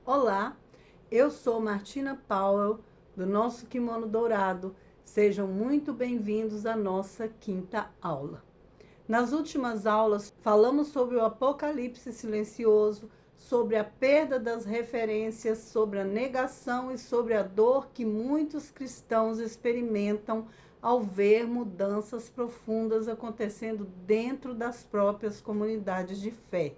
Olá, eu sou Martina Powell, do nosso Kimono Dourado. Sejam muito bem-vindos à nossa quinta aula. Nas últimas aulas, falamos sobre o Apocalipse silencioso, sobre a perda das referências, sobre a negação e sobre a dor que muitos cristãos experimentam ao ver mudanças profundas acontecendo dentro das próprias comunidades de fé.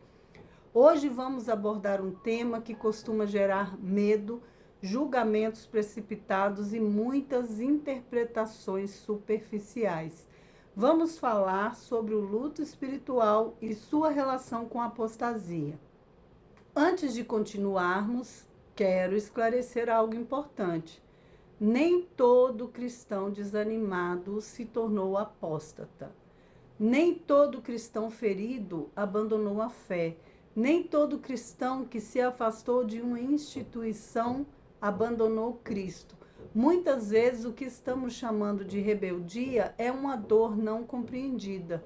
Hoje vamos abordar um tema que costuma gerar medo, julgamentos precipitados e muitas interpretações superficiais. Vamos falar sobre o luto espiritual e sua relação com a apostasia. Antes de continuarmos, quero esclarecer algo importante. Nem todo cristão desanimado se tornou apóstata. Nem todo cristão ferido abandonou a fé. Nem todo cristão que se afastou de uma instituição abandonou Cristo. Muitas vezes o que estamos chamando de rebeldia é uma dor não compreendida.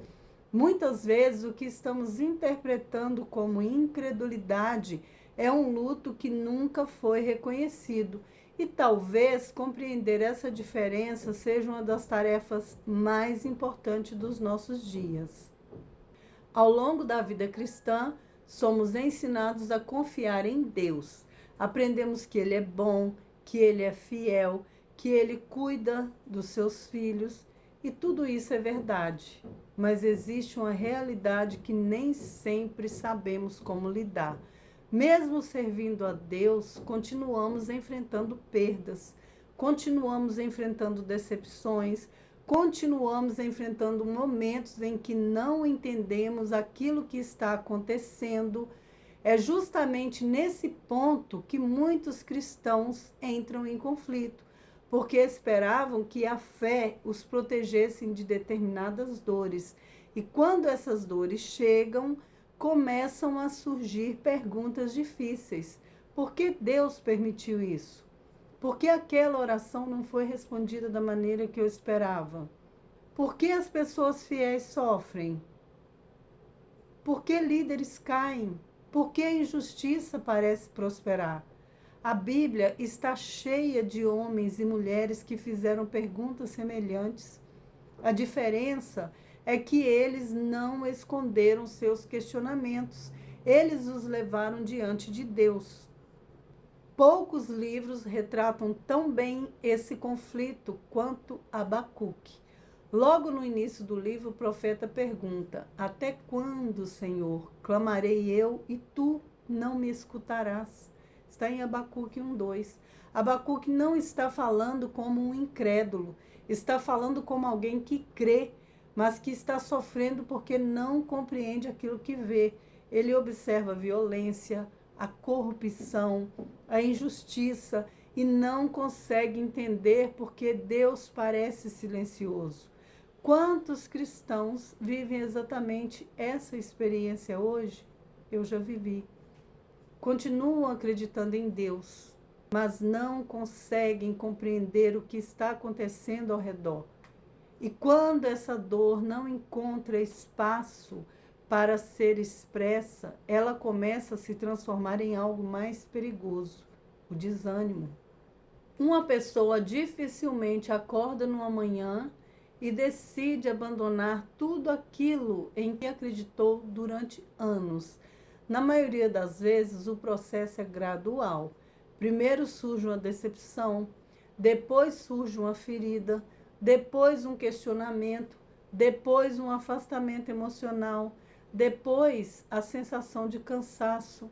Muitas vezes o que estamos interpretando como incredulidade é um luto que nunca foi reconhecido. E talvez compreender essa diferença seja uma das tarefas mais importantes dos nossos dias. Ao longo da vida cristã, somos ensinados a confiar em Deus. Aprendemos que Ele é bom, que Ele é fiel, que Ele cuida dos seus filhos, e tudo isso é verdade. Mas existe uma realidade que nem sempre sabemos como lidar. Mesmo servindo a Deus, continuamos enfrentando perdas, continuamos enfrentando decepções, continuamos enfrentando momentos em que não entendemos aquilo que está acontecendo. É justamente nesse ponto que muitos cristãos entram em conflito, porque esperavam que a fé os protegesse de determinadas dores. E quando essas dores chegam, começam a surgir perguntas difíceis. Por que Deus permitiu isso? Por que aquela oração não foi respondida da maneira que eu esperava? Por que as pessoas fiéis sofrem? Por que líderes caem? Por que a injustiça parece prosperar? A Bíblia está cheia de homens e mulheres que fizeram perguntas semelhantes. A diferença é que eles não esconderam seus questionamentos. Eles os levaram diante de Deus. Poucos livros retratam tão bem esse conflito quanto Abacuque. Logo no início do livro, o profeta pergunta: Até quando, Senhor, clamarei eu e tu não me escutarás? Está em Abacuque 1:2. Abacuque não está falando como um incrédulo, está falando como alguém que crê, mas que está sofrendo porque não compreende aquilo que vê. Ele observa a violência, a corrupção, a injustiça e não consegue entender porque Deus parece silencioso. Quantos cristãos vivem exatamente essa experiência hoje? Eu já vivi. Continuam acreditando em Deus, mas não conseguem compreender o que está acontecendo ao redor. E quando essa dor não encontra espaço para ser expressa, ela começa a se transformar em algo mais perigoso, o desânimo. Uma pessoa dificilmente acorda numa manhã e decide abandonar tudo aquilo em que acreditou durante anos. Na maioria das vezes, o processo é gradual. Primeiro surge uma decepção, depois surge uma ferida, depois um questionamento, depois um afastamento emocional, depois a sensação de cansaço.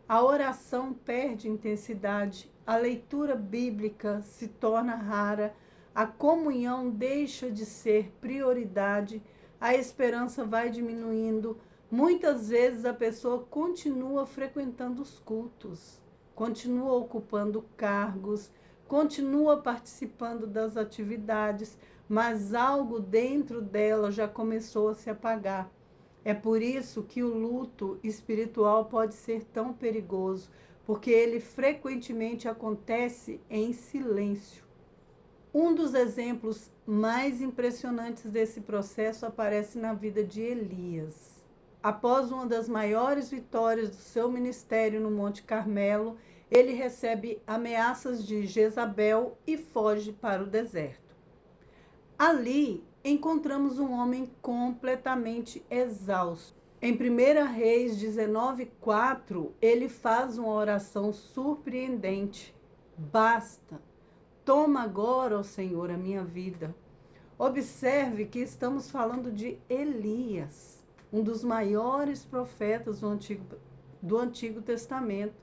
A oração perde intensidade, a leitura bíblica se torna rara, a comunhão deixa de ser prioridade, a esperança vai diminuindo. Muitas vezes a pessoa continua frequentando os cultos, continua ocupando cargos, continua participando das atividades, mas algo dentro dela já começou a se apagar. É por isso que o luto espiritual pode ser tão perigoso, porque ele frequentemente acontece em silêncio. Um dos exemplos mais impressionantes desse processo aparece na vida de Elias. após uma das maiores vitórias do seu ministério no Monte Carmelo, ele recebe ameaças de Jezabel e foge para o deserto. Ali encontramos um homem completamente exausto. Em 1 Reis 19:4, ele faz uma oração surpreendente. Basta, toma agora, ó Senhor, a minha vida. Observe que estamos falando de Elias, um dos maiores profetas do Antigo Testamento.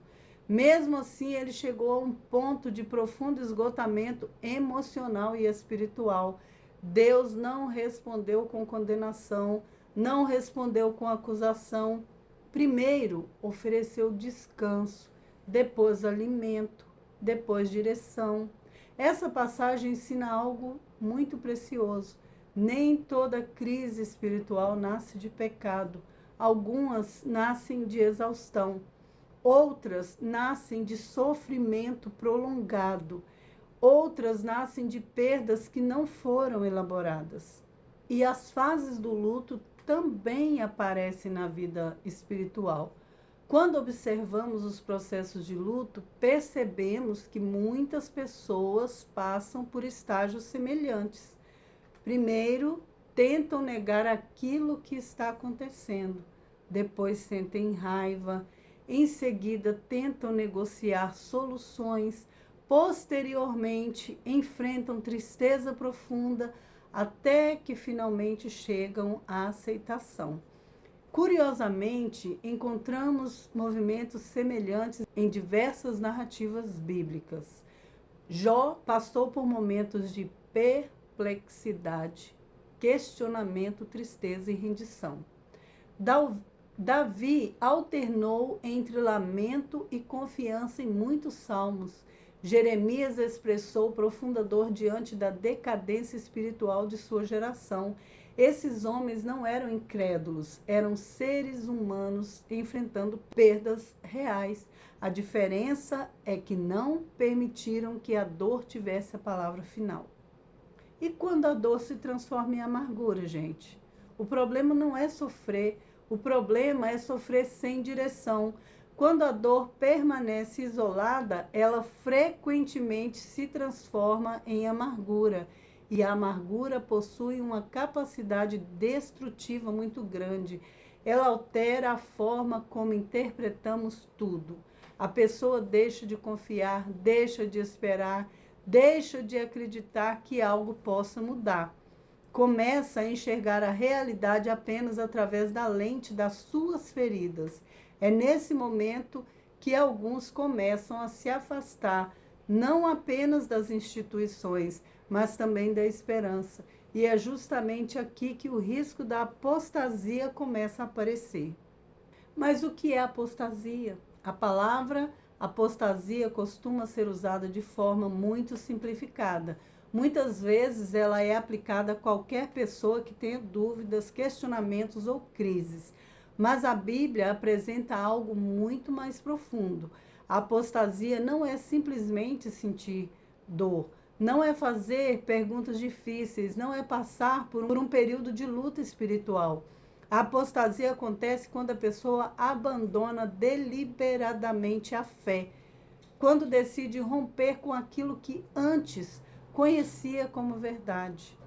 Mesmo assim, ele chegou a um ponto de profundo esgotamento emocional e espiritual. Deus não respondeu com condenação, não respondeu com acusação. Primeiro, ofereceu descanso, depois alimento, depois direção. Essa passagem ensina algo muito precioso. Nem toda crise espiritual nasce de pecado. Algumas nascem de exaustão. Outras nascem de sofrimento prolongado. Outras nascem de perdas que não foram elaboradas. E as fases do luto também aparecem na vida espiritual. Quando observamos os processos de luto, percebemos que muitas pessoas passam por estágios semelhantes. Primeiro, tentam negar aquilo que está acontecendo. Depois sentem raiva. Em seguida, tentam negociar soluções. Posteriormente, enfrentam tristeza profunda, até que finalmente chegam à aceitação. Curiosamente, encontramos movimentos semelhantes em diversas narrativas bíblicas. Jó passou por momentos de perplexidade, questionamento, tristeza e rendição. Davi alternou entre lamento e confiança em muitos salmos. Jeremias expressou profunda dor diante da decadência espiritual de sua geração. Esses homens não eram incrédulos, eram seres humanos enfrentando perdas reais. A diferença é que não permitiram que a dor tivesse a palavra final. E quando a dor se transforma em amargura, gente? O problema não é sofrer, o problema é sofrer sem direção. Quando a dor permanece isolada, ela frequentemente se transforma em amargura. E a amargura possui uma capacidade destrutiva muito grande. Ela altera a forma como interpretamos tudo. A pessoa deixa de confiar, deixa de esperar, deixa de acreditar que algo possa mudar. Começa a enxergar a realidade apenas através da lente das suas feridas. É nesse momento que alguns começam a se afastar, não apenas das instituições, mas também da esperança. E é justamente aqui que o risco da apostasia começa a aparecer. Mas o que é apostasia? A palavra apostasia costuma ser usada de forma muito simplificada. Muitas vezes ela é aplicada a qualquer pessoa que tenha dúvidas, questionamentos ou crises. Mas a Bíblia apresenta algo muito mais profundo. A apostasia não é simplesmente sentir dor, não é fazer perguntas difíceis, não é passar por um período de luta espiritual. A apostasia acontece quando a pessoa abandona deliberadamente a fé, quando decide romper com aquilo que antes conhecia como verdade.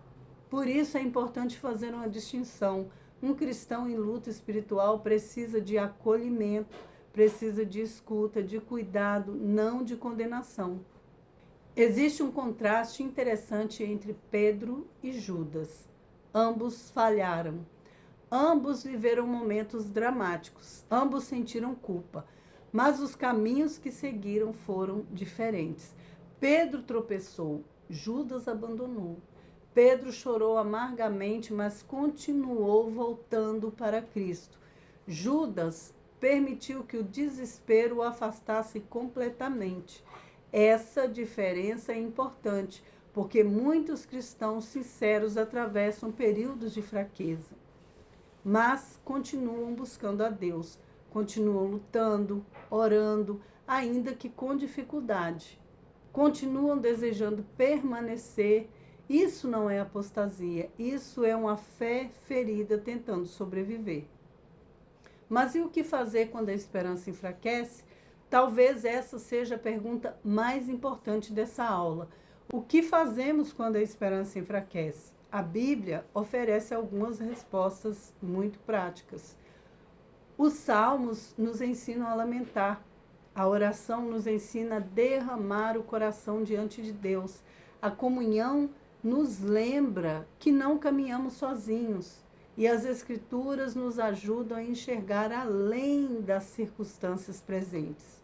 Por isso é importante fazer uma distinção. Um cristão em luta espiritual precisa de acolhimento, precisa de escuta, de cuidado, não de condenação. Existe um contraste interessante entre Pedro e Judas. Ambos falharam. Ambos viveram momentos dramáticos. Ambos sentiram culpa. Mas os caminhos que seguiram foram diferentes. Pedro tropeçou. Judas abandonou. Pedro chorou amargamente, mas continuou voltando para Cristo. Judas permitiu que o desespero o afastasse completamente. Essa diferença é importante, porque muitos cristãos sinceros atravessam períodos de fraqueza, mas continuam buscando a Deus, continuam lutando, orando, ainda que com dificuldade. Continuam desejando permanecer. Isso não é apostasia, isso é uma fé ferida tentando sobreviver. Mas e o que fazer quando a esperança enfraquece? Talvez essa seja a pergunta mais importante dessa aula. O que fazemos quando a esperança enfraquece? A Bíblia oferece algumas respostas muito práticas. Os salmos nos ensinam a lamentar. A oração nos ensina a derramar o coração diante de Deus. A comunhão nos lembra que não caminhamos sozinhos. E as Escrituras nos ajudam a enxergar além das circunstâncias presentes.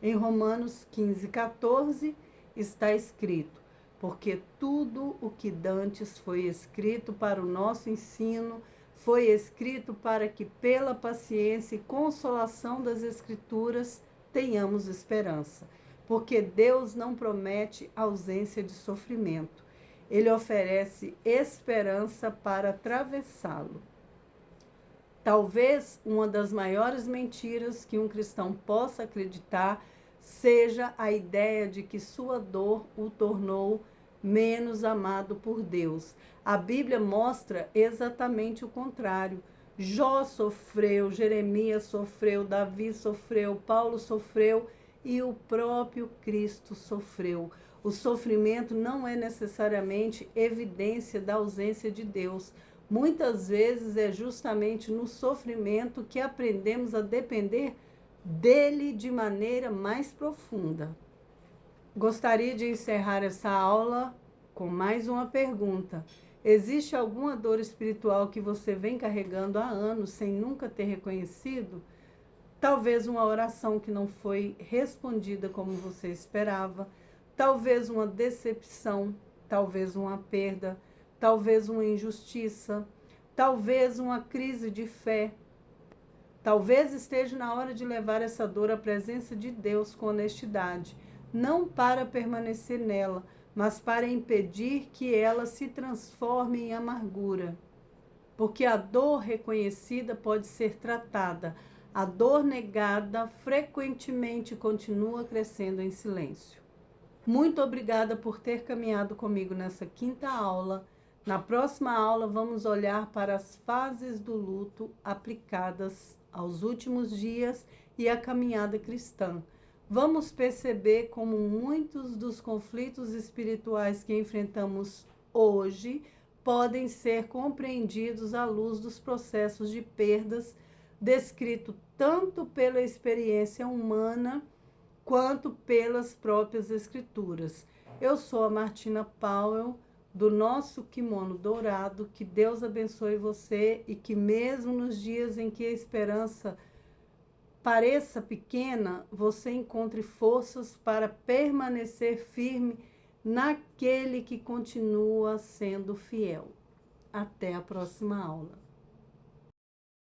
Em Romanos 15:14 está escrito: porque tudo o que dantes foi escrito para o nosso ensino, foi escrito para que pela paciência e consolação das Escrituras tenhamos esperança. Porque Deus não promete ausência de sofrimento. Ele oferece esperança para atravessá-lo. Talvez uma das maiores mentiras que um cristão possa acreditar seja a ideia de que sua dor o tornou menos amado por Deus. A Bíblia mostra exatamente o contrário. Jó sofreu, Jeremias sofreu, Davi sofreu, Paulo sofreu e o próprio Cristo sofreu. O sofrimento não é necessariamente evidência da ausência de Deus. Muitas vezes é justamente no sofrimento que aprendemos a depender dele de maneira mais profunda. Gostaria de encerrar essa aula com mais uma pergunta. Existe alguma dor espiritual que você vem carregando há anos sem nunca ter reconhecido? Talvez uma oração que não foi respondida como você esperava, talvez uma decepção, talvez uma perda, talvez uma injustiça, talvez uma crise de fé. Talvez esteja na hora de levar essa dor à presença de Deus com honestidade, não para permanecer nela, mas para impedir que ela se transforme em amargura. Porque a dor reconhecida pode ser tratada, a dor negada frequentemente continua crescendo em silêncio. Muito obrigada por ter caminhado comigo nessa quinta aula. Na próxima aula, vamos olhar para as fases do luto aplicadas aos últimos dias e à caminhada cristã. Vamos perceber como muitos dos conflitos espirituais que enfrentamos hoje podem ser compreendidos à luz dos processos de perdas descrito tanto pela experiência humana quanto pelas próprias Escrituras. Eu sou a Martina Powell, do nosso Kimono Dourado. Que Deus abençoe você e que mesmo nos dias em que a esperança pareça pequena, você encontre forças para permanecer firme naquele que continua sendo fiel. Até a próxima aula.